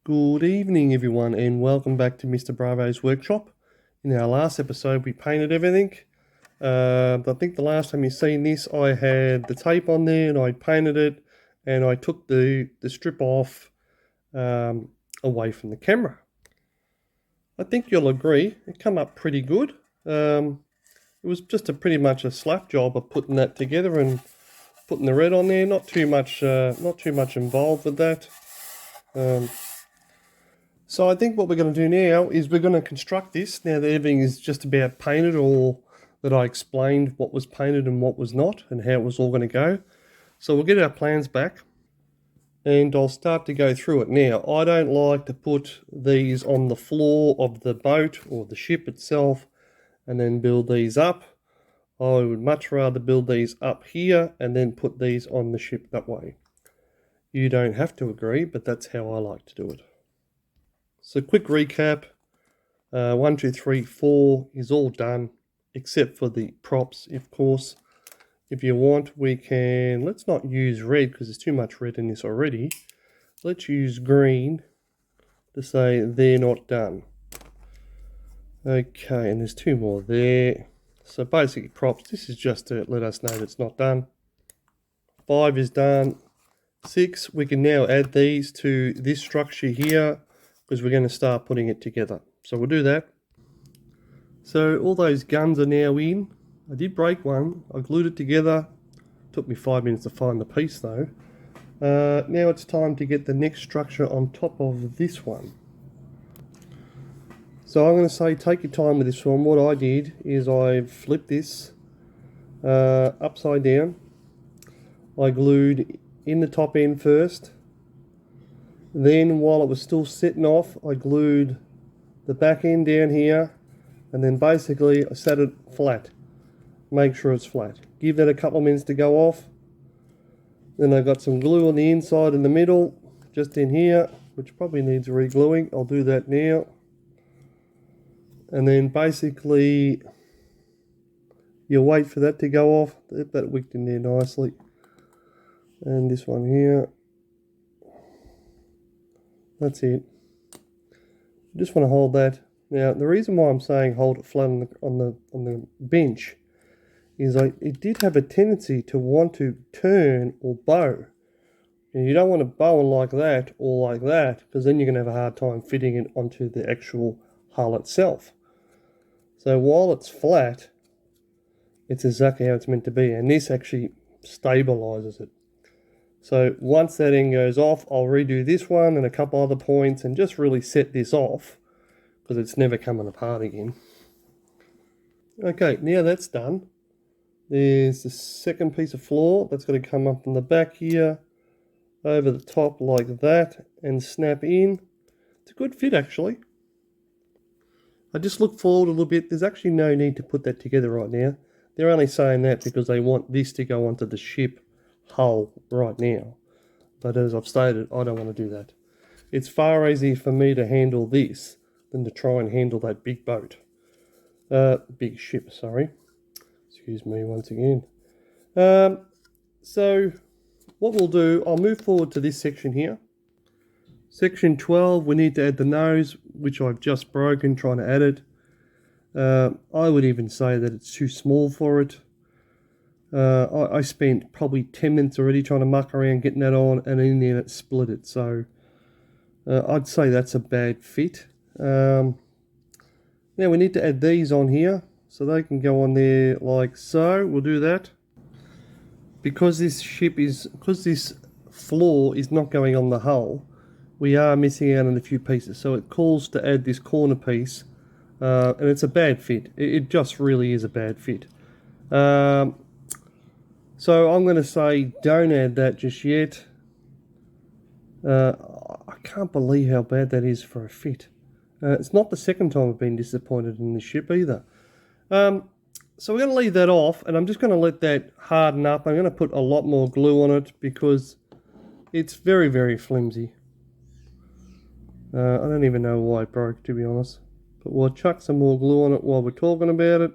Good evening, everyone, and welcome back to Mr. Bravo's workshop. In our last episode, we painted everything. I think the last time you seen this, I had the tape on there and I painted it, and I took the strip off away from the camera. I think you'll agree it came up pretty good. It was just pretty much a slap job of putting that together and putting the red on there. Not too much involved with that. So I think what we're going to do now is we're going to construct this now that everything is just about painted, or that I explained what was painted and what was not and how it was all going to go. So we'll get our plans back and I'll start to go through it now. I don't like to put these on the floor of the boat or the ship itself and then build these up. I would much rather build these up here and then put these on the ship that way. You don't have to agree, but that's how I like to do it. So quick recap, 1, 2, 3, 4 is all done, except for the props, of course. If you want, we can, let's not use red because there's too much red in this already. Let's use green to say they're not done. Okay, and there's 2 more there. So basically props, this is just to let us know that it's not done. 5 is done. 6, we can now add these to this structure here, because we're going to start putting it together. So we'll do that. So all those guns are now in. I did break one. I glued it together. Took me 5 minutes to find the piece though. Now it's time to get the next structure on top of this one. So I'm going to say take your time with this one. What I did is I flipped this upside down. I glued in the top end first. Then while it was still sitting off, I glued the back end down here, and then basically I set it flat. Make sure it's flat. Give that a couple of minutes to go off. Then I got some glue on the inside and the middle, just in here, which probably needs re-gluing. I'll do that now. And then basically you wait for that to go off. That wicked in there nicely. And this one here. That's it. Just want to hold that. Now the reason why I'm saying hold it flat on the bench is it did have a tendency to want to turn or bow. And you don't want to bow it like that or like that, because then you're going to have a hard time fitting it onto the actual hull itself. So while it's flat, it's exactly how it's meant to be, and this actually stabilizes it. So once that end goes off, I'll redo this one and a couple other points and just really set this off, because it's never coming apart again. Okay, now that's done. There's the second piece of floor that's going to come up from the back here, over the top like that, and snap in. It's a good fit actually. I just look forward a little bit. There's actually no need to put that together right now. They're only saying that because they want this to go onto the ship hull right now, but as I've stated, I don't want to do that. It's far easier for me to handle this than to try and handle that big boat, big ship, sorry, excuse me once again. So what we'll do, I'll move forward to this section here. Section 12, we need to add the nose, which I've just broken trying to add it. I would even say that it's too small for it. I spent probably 10 minutes already trying to muck around getting that on, and in the end it split it. So I'd say that's a bad fit. Now we need to add these on here, so they can go on there like so. We'll do that. Because this floor is not going on the hull, we are missing out on a few pieces. So it calls to add this corner piece, and it's a bad fit. It just really is a bad fit. So I'm going to say don't add that just yet. I can't believe how bad that is for a fit. It's not the second time I've been disappointed in the ship either. So we're going to leave that off, and I'm just going to let that harden up. I'm going to put a lot more glue on it because it's very, very flimsy. I don't even know why it broke, to be honest. But we'll chuck some more glue on it while we're talking about it.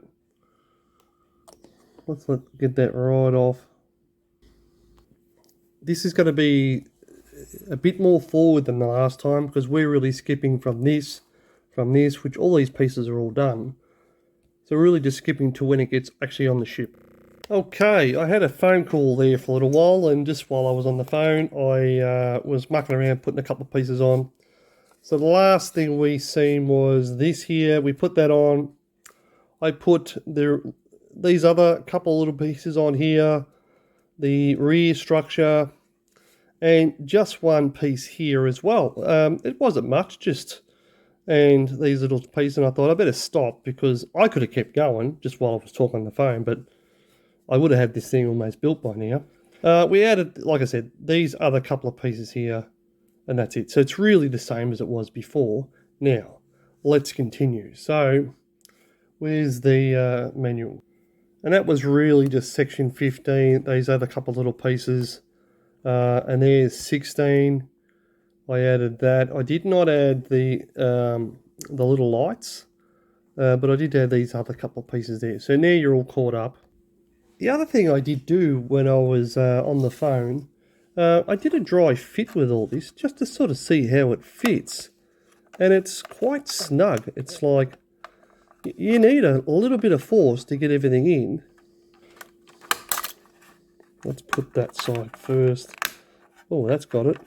Let's get that right off. This is going to be a bit more forward than the last time, because we're really skipping from this, which all these pieces are all done. So we're really just skipping to when it gets actually on the ship. Okay, I had a phone call there for a little while, and just while I was on the phone, I was mucking around putting a couple of pieces on. So the last thing we seen was this here. We put that on. I put these other couple little pieces on here, the rear structure, and just one piece here as well. It wasn't much, and these little pieces, and I thought I better stop, because I could have kept going just while I was talking on the phone, but I would have had this thing almost built by now. We added, like I said, these other couple of pieces here, and that's it. So it's really the same as it was before. Now, let's continue. So, where's the manual? And that was really just section 15, these other couple little pieces. And there's 16. I added that. I did not add the little lights, but I did add these other couple of pieces there. So now you're all caught up. The other thing I did do when I was on the phone, I did a dry fit with all this, just to sort of see how it fits. And it's quite snug. It's like, you need a little bit of force to get everything in. Let's put that side first. Oh, that's got it.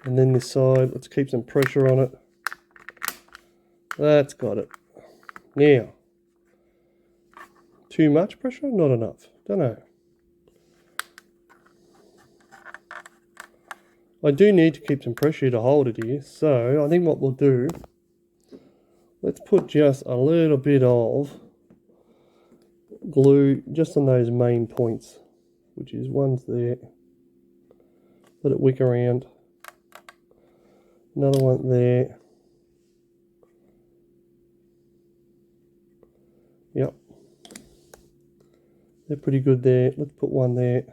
And then this side, let's keep some pressure on it. That's got it. Now, too much pressure? Not enough. Don't know. I do need to keep some pressure to hold it here, so I think what we'll do, let's put just a little bit of glue just on those main points, which is one's there. Let it wick around. Another one there. Yep. They're pretty good there. Let's put one there.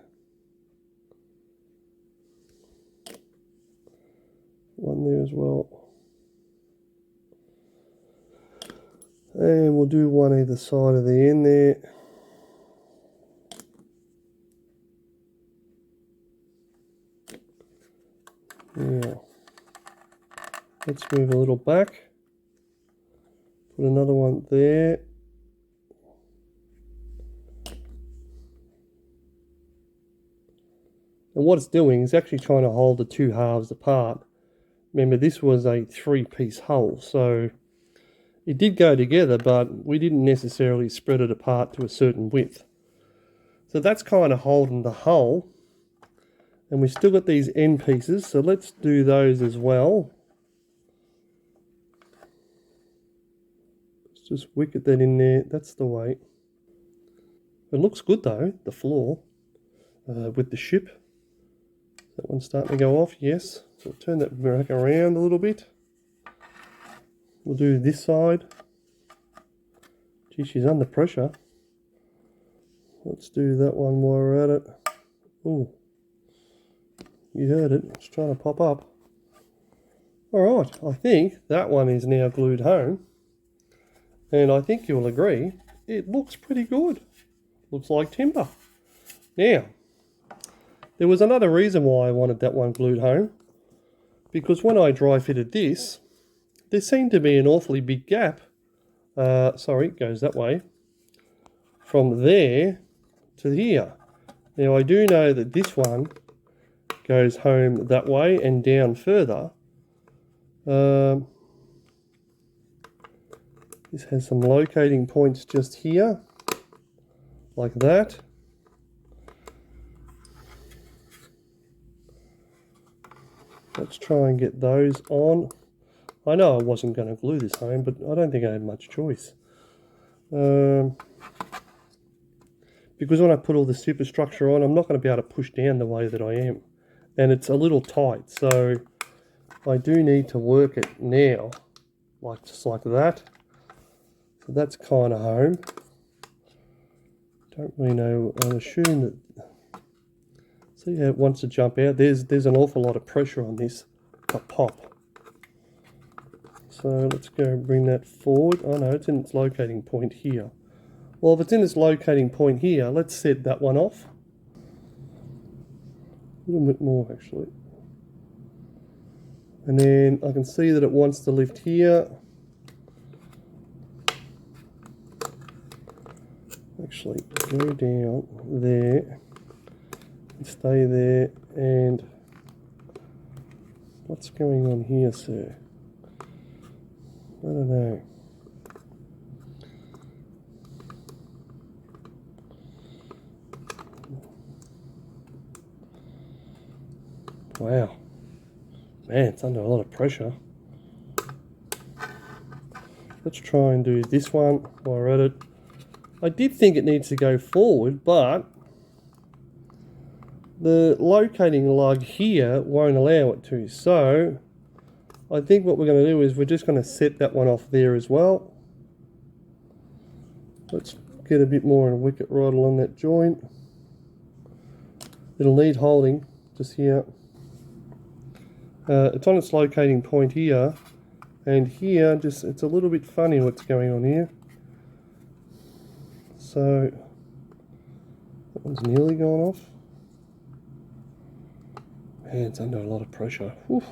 One there as well. And we'll do one either side of the end there. Now, let's move a little back. Put another one there. And what it's doing is actually trying to hold the two halves apart. Remember, this was a 3-piece hull, so it did go together, but we didn't necessarily spread it apart to a certain width. So that's kind of holding the hull. And we still got these end pieces, so let's do those as well. Let's just wicket that in there. That's the weight. It looks good though, the floor with the ship. That one's starting to go off, yes. So we'll turn that back around a little bit. We'll do this side. Gee, she's under pressure. Let's do that one while we're at it. Ooh, you heard it, it's trying to pop up. Alright, I think that one is now glued home. And I think you'll agree, it looks pretty good. Looks like timber. Now, there was another reason why I wanted that one glued home, because when I dry fitted this, there seemed to be an awfully big gap. Sorry, it goes that way. From there to here. Now I do know that this one goes home that way and down further. This has some locating points just here, like that. Let's try and get those on. I know I wasn't going to glue this home, but I don't think I had much choice. Because when I put all the superstructure on, I'm not going to be able to push down the way that I am. And it's a little tight, so I do need to work it now, just like that. So that's kind of home. Don't really know, I'm assuming that, see how it wants to jump out? There's an awful lot of pressure on this to pop. So let's go bring that forward. Oh no, it's in its locating point here. Well, if it's in its locating point here, let's set that one off. A little bit more actually. And then I can see that it wants to lift here. Actually, go down there and stay there. And what's going on here, sir? I don't know. Wow. Man, it's under a lot of pressure. Let's try and do this one while we're at it. I did think it needs to go forward, but the locating lug here won't allow it to. So I think what we're going to do is we're just going to set that one off there as well. Let's get a bit more in a wicket right along that joint. It'll need holding just here. It's on its locating point here, and here just it's a little bit funny what's going on here. So that one's nearly gone off. Man, it's under a lot of pressure. Whew.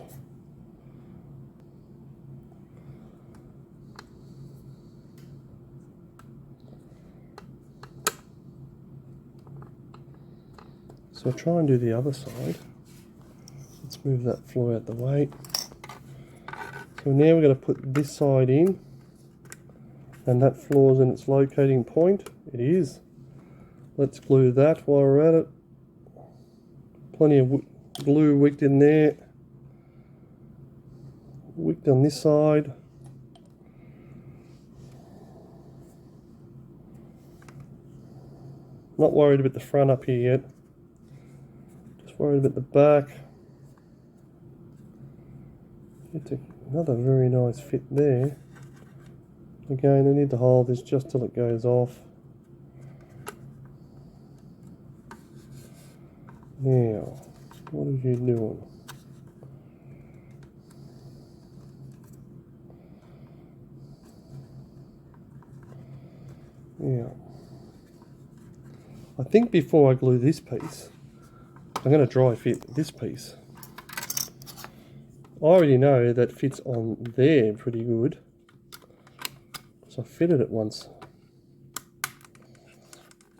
So I'll try and do the other side. Let's move that floor out the way. So now we're going to put this side in, and that floor's in its locating point. It is. Let's glue that while we're at it. Plenty of glue wicked in there. Wicked on this side. Not worried about the front up here yet. Just worried about the back. It's another very nice fit there. Again, I need to hold this just till it goes off. Now, what are you doing? Yeah. I think before I glue this piece, I'm going to dry fit this piece. I already know that fits on there pretty good. So I fitted it once.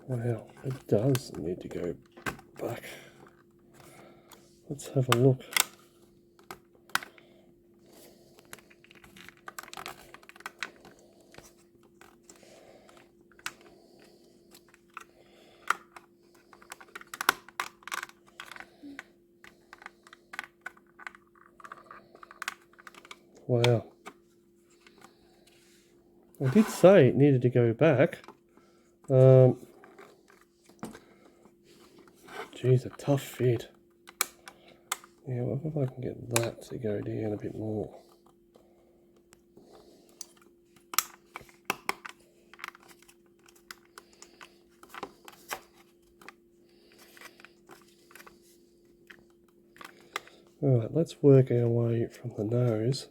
Wow, it does need to go back. Let's have a look. Wow. I did say it needed to go back. Geez, a tough fit. Yeah, what if I can get that to go down a bit more? Alright, let's work our way from the nose,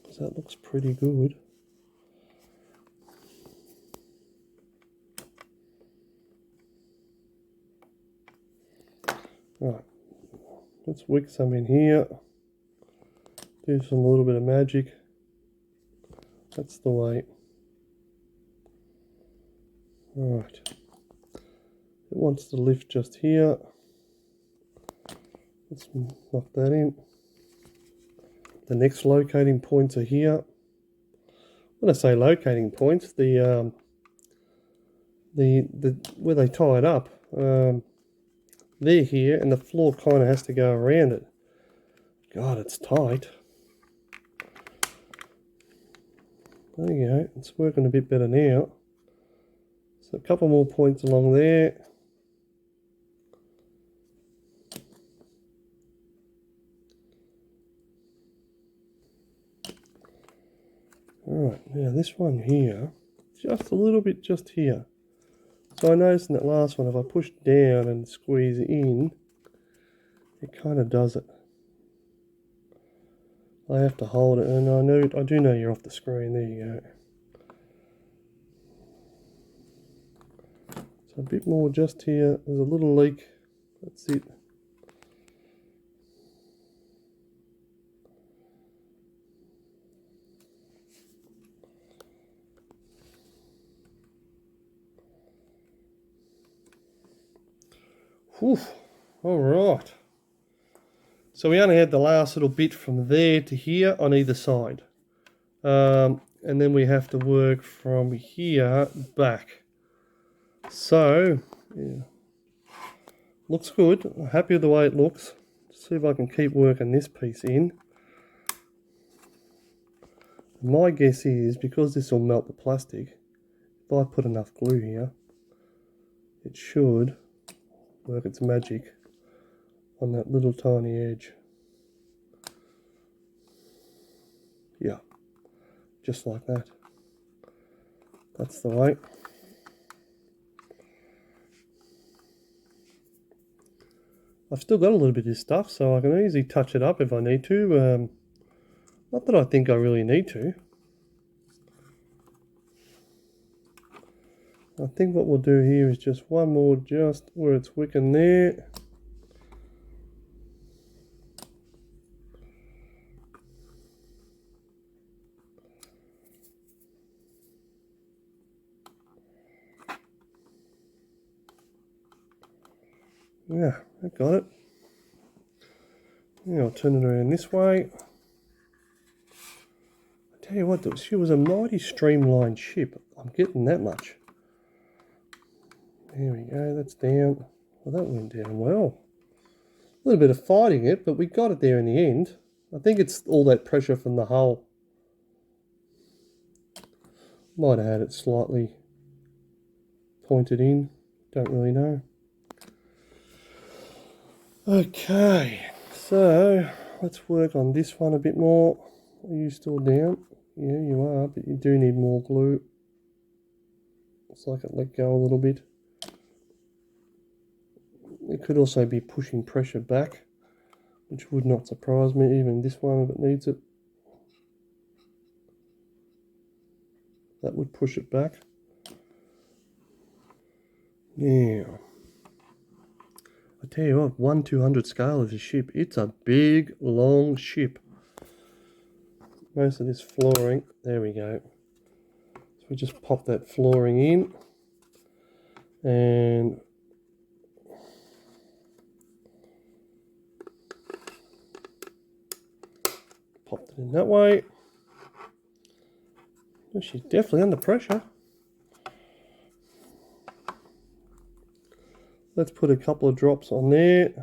because that looks pretty good. Right, let's wick some in here, do some little bit of magic. That's the way. Alright, it wants to lift just here. Let's knock that in. The next locating points are here. When I say locating points, the where they tie it up, they're here, and the floor kind of has to go around it. God, it's tight. There you go. It's working a bit better now. So a couple more points along there. Alright, now this one here, just a little bit just here. So I noticed in that last one, if I push down and squeeze in, it kind of does it. I have to hold it, and I do know you're off the screen. There you go. So a bit more just here. There's a little leak. That's it. Oof. All right. So we only had the last little bit from there to here on either side. And then we have to work from here back. So, yeah. Looks good. I'm happy with the way it looks. Let's see if I can keep working this piece in. My guess is, because this will melt the plastic, if I put enough glue here, it should work its magic on that little tiny edge. Yeah, just like that. That's the way. I've still got a little bit of this stuff, so I can easily touch it up if I need to. Not that I think I really need to. I think what we'll do here is just one more just where it's wicking there. Yeah, I got it. Yeah, I'll turn it around this way. I tell you what, she was a mighty streamlined ship. I'm getting that much. There we go, that's down. Well, that went down well. A little bit of fighting it, but we got it there in the end. I think it's all that pressure from the hull. Might have had it slightly pointed in. Don't really know. Okay, so let's work on this one a bit more. Are you still down? Yeah, you are, but you do need more glue. Looks like it let go a little bit. It could also be pushing pressure back, which would not surprise me, even this one if it needs it. That would push it back. Now, I tell you what, 1/200 scale is a ship. It's a big, long ship. Most of this flooring, there we go. So we just pop that flooring in and popped it in that way. Oh, she's definitely under pressure. Let's put a couple of drops on there.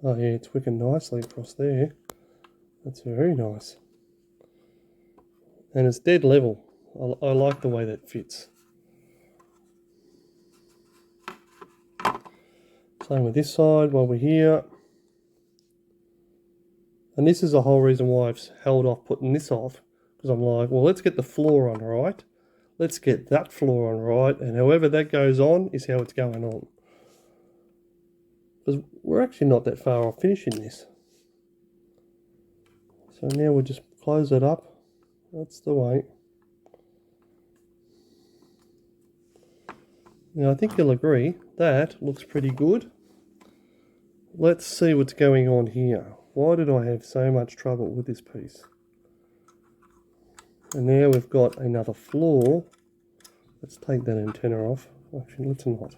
Oh yeah, it's wicking nicely across there. That's very nice. And it's dead level. I like the way that fits. Same with this side while we're here. And this is the whole reason why I've held off putting this off. Because I'm like, well, let's get the floor on right. Let's get that floor on right. And however that goes on is how it's going on. Because we're actually not that far off finishing this. So now we'll just close it up. That's the way. Now I think you'll agree that looks pretty good. Let's see what's going on here. Why did I have so much trouble with this piece? And now we've got another floor. Let's take that antenna off. Actually, let's not.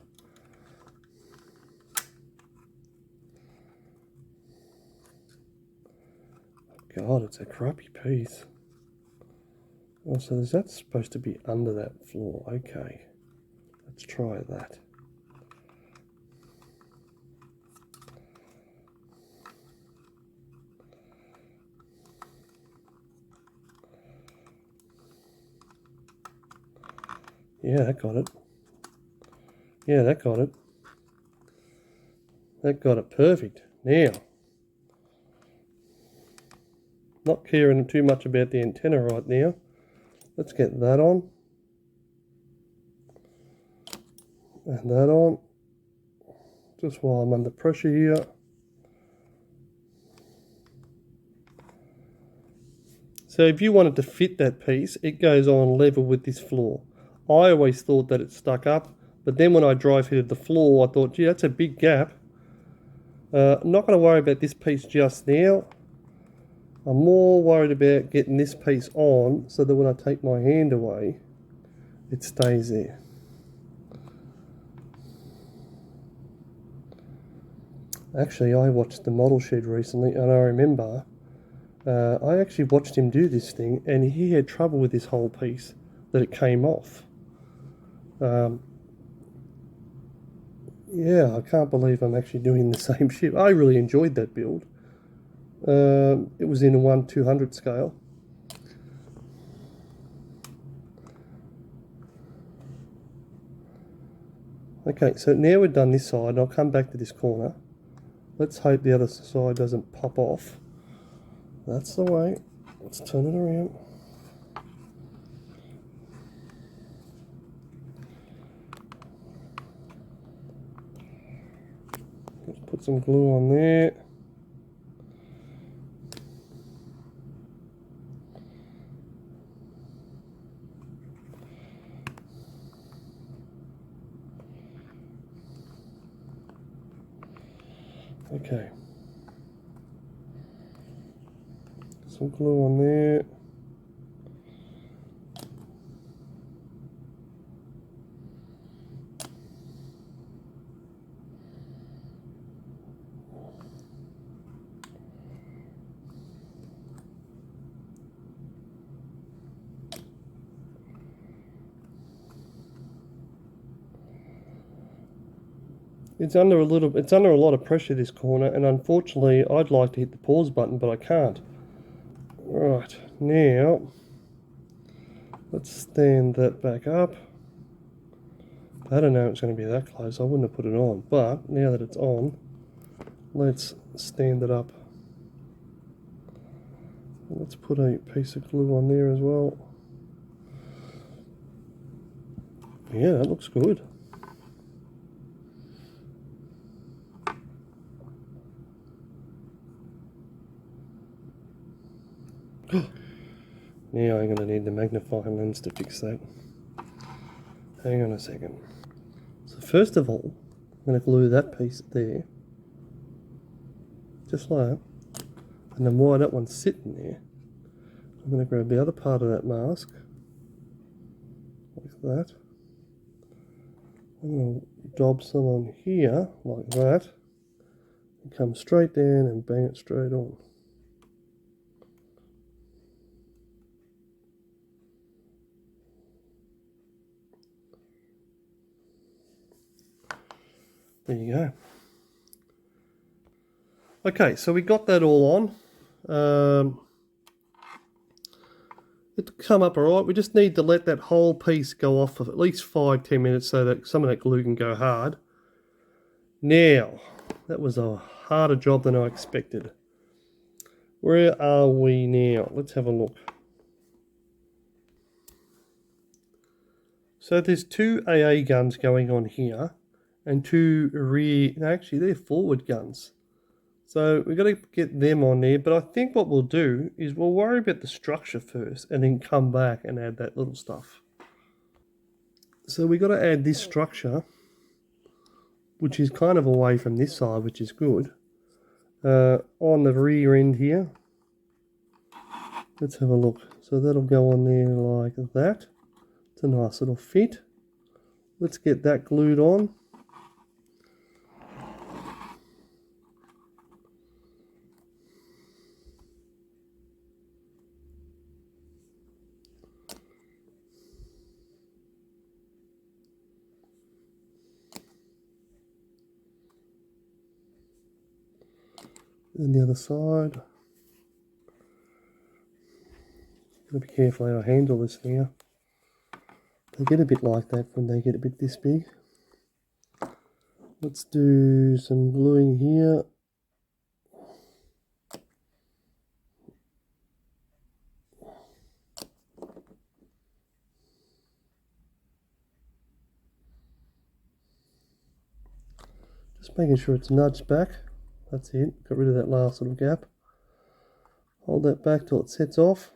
God, it's a crappy piece. Oh, so is that supposed to be under that floor? Okay, let's try that. Yeah, that got it. Yeah, that got it. That got it perfect. Now, not caring too much about the antenna right now. Let's get that on. And that on. Just while I'm under pressure here. So if you wanted to fit that piece, it goes on level with this floor. I always thought that it stuck up, but then when I dry fitted the floor, I thought, gee, that's a big gap. I'm not going to worry about this piece just now. I'm more worried about getting this piece on so that when I take my hand away, it stays there. Actually, I watched the model shed recently, and I remember I actually watched him do this thing, and he had trouble with this whole piece, that it came off. Yeah, I can't believe I'm actually doing the same ship. I really enjoyed that build. It was in a 1/200 scale. Okay, so now we've done this side, and I'll come back to this corner. Let's hope the other side doesn't pop off. That's the way. Let's turn it around. Let's put some glue on there. Okay. Some glue on there. It's under a lot of pressure, this corner, and unfortunately I'd like to hit the pause button, but I can't. Right, now let's stand that back up. I don't know it's going to be that close. I wouldn't have put it on, but now that it's on, let's stand it up. Let's put a piece of glue on there as well. Yeah, that looks good. Now I'm going to need the magnifying lens to fix that. Hang on a second. So first of all, I'm going to glue that piece there, just like that. And then while that one's sitting there, I'm going to grab the other part of that mask, like that. I'm going to dob some on here, like that, and come straight down and bang it straight on. There you go. Okay, so we got that all on. It'll come up alright. We just need to let that whole piece go off for at least 5-10 minutes so that some of that glue can go hard. Now, that was a harder job than I expected. Where are we now? Let's have a look. So there's 2 AA guns going on here, and 2 rear, no, actually they're forward guns. So we've got to get them on there, but I think what we'll do is we'll worry about the structure first and then come back and add that little stuff. So we've got to add this structure, which is kind of away from this side, which is good, on the rear end here. Let's have a look. So that'll go on there like that. It's a nice little fit. Let's get that glued on. And the other side. Gotta be careful how I handle this here. They get a bit like that when they get a bit this big. Let's do some gluing here. Just making sure it's nudged back. That's it. Got rid of that last little gap. Hold that back till it sets off.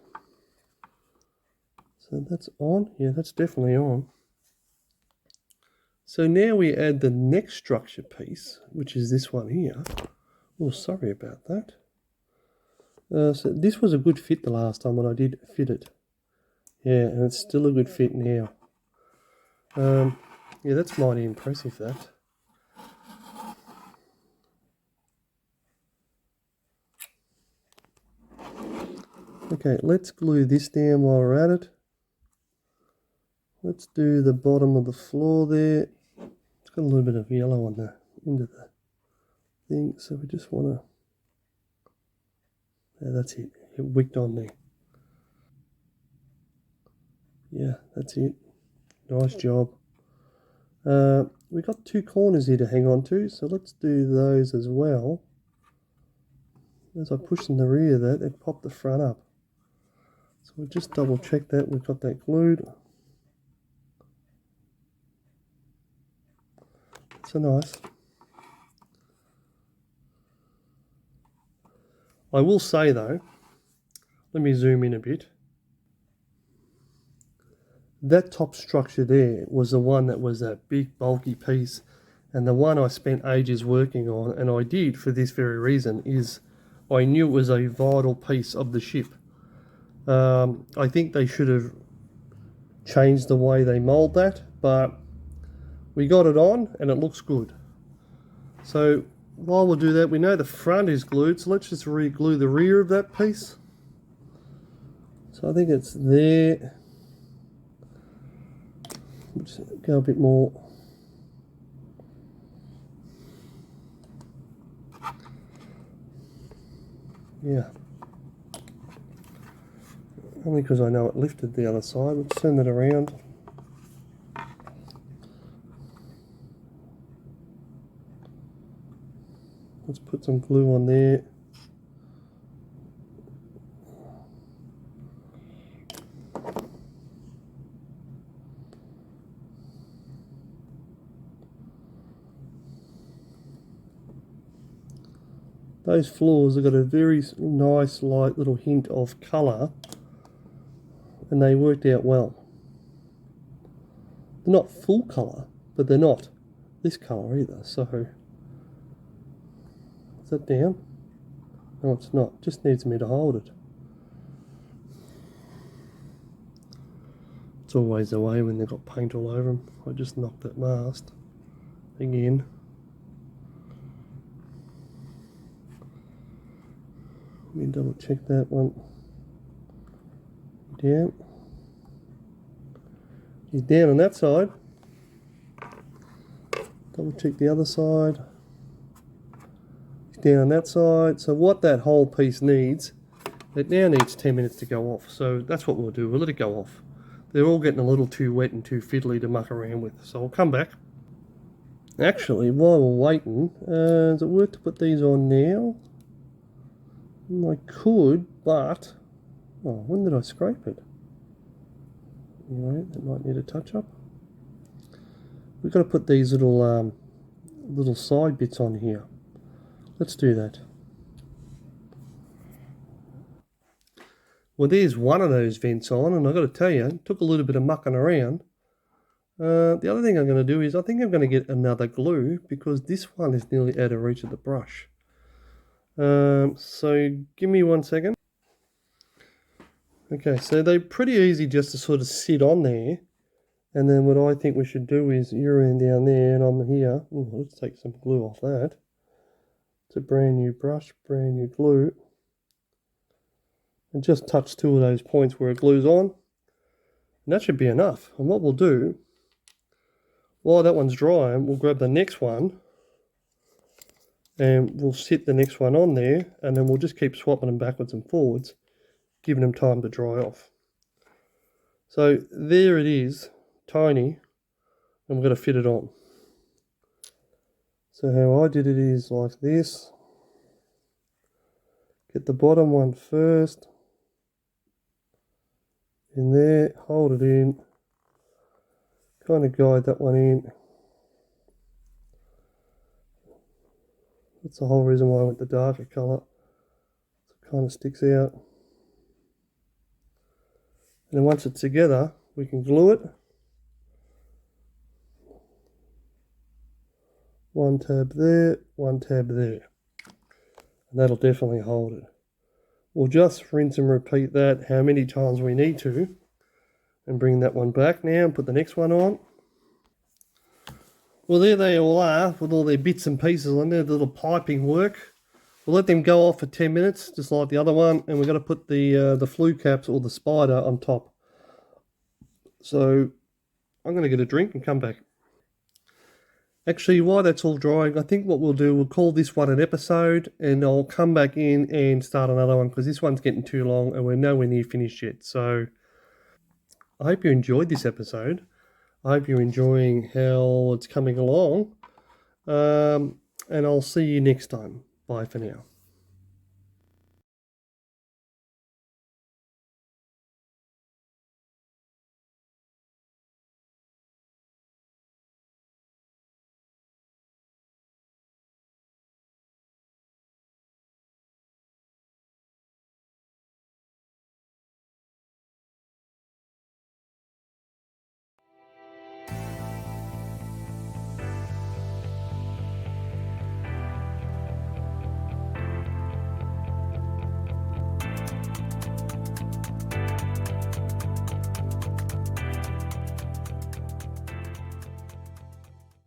So that's on. Yeah, that's definitely on. So now we add the next structure piece, which is this one here. Oh, sorry about that. So this was a good fit the last time when I did fit it. Yeah, and it's still a good fit now. Yeah, that's mighty impressive, that. Okay, let's glue this down while we're at it. Let's do the bottom of the floor there. It's got a little bit of yellow on the end of the thing, so we just want to... Yeah, that's it. It wicked on there. Yeah, that's it. Nice job. We got two corners here to hang on to, so let's do those as well. As I push in the rear of that, it popped the front up. So we'll just double check that we've got that glued. So nice. I will say though, let me zoom in a bit. That top structure there was the one that was that big bulky piece, and the one I spent ages working on, and I did for this very reason, is I knew it was a vital piece of the ship. I think they should have changed the way they mold that, but we got it on and it looks good. So while we'll do that, we know the front is glued, so let's just re-glue the rear of that piece. So I think it's there. Let's go a bit more. Yeah. Only because I know it lifted the other side. Let's turn that around. Let's put some glue on there. Those floors have got a very nice light little hint of colour, and they worked out well. They're not full colour, but they're not this colour either, so is that down? No, it's not. Just needs me to hold it. It's always the way when they've got paint all over them. I just knocked that mast again. Let me double check that one. Down. He's down on that side. Double check the other side. He's down on that side. So what that whole piece needs, it now needs 10 minutes to go off. So that's what we'll do. We'll let it go off. They're all getting a little too wet and too fiddly to muck around with. So I'll come back. Actually, while we're waiting, is it worth to put these on now? I could, but... Oh, when did I scrape it? Anyway, that might need a touch up. We've got to put these little little side bits on here. Let's do that. Well, there's one of those vents on, and I've got to tell you, it took a little bit of mucking around. The other thing I'm going to do is I think I'm going to get another glue, because this one is nearly out of reach of the brush. So give me 1 second. Okay, so they're pretty easy just to sort of sit on there. And then what I think we should do is you're in down there and I'm here. Ooh, let's take some glue off that. It's a brand new brush, brand new glue. And just touch two of those points where it glues on. And that should be enough. And what we'll do, while that one's drying, we'll grab the next one. And we'll sit the next one on there, and then we'll just keep swapping them backwards and forwards, giving them time to dry off. So there it is, tiny, and we're going to fit it on. So how I did it is like this. Get the bottom one first, in there, hold it in, kind of guide that one in. That's the whole reason why I went the darker colour. It kind of sticks out. And then once it's together, we can glue it. One tab there, one tab there. And that'll definitely hold it. We'll just rinse and repeat that how many times we need to. And bring that one back now and put the next one on. Well, there they all are with all their bits and pieces on there, the little piping work. We'll let them go off for 10 minutes, just like the other one, and we're going to put the flue caps or the spider on top. So I'm going to get a drink and come back. Actually, while that's all drying, I think what we'll do, we'll call this one an episode, and I'll come back in and start another one because this one's getting too long and we're nowhere near finished yet. So I hope you enjoyed this episode. I hope you're enjoying how it's coming along. And I'll see you next time. Bye for now.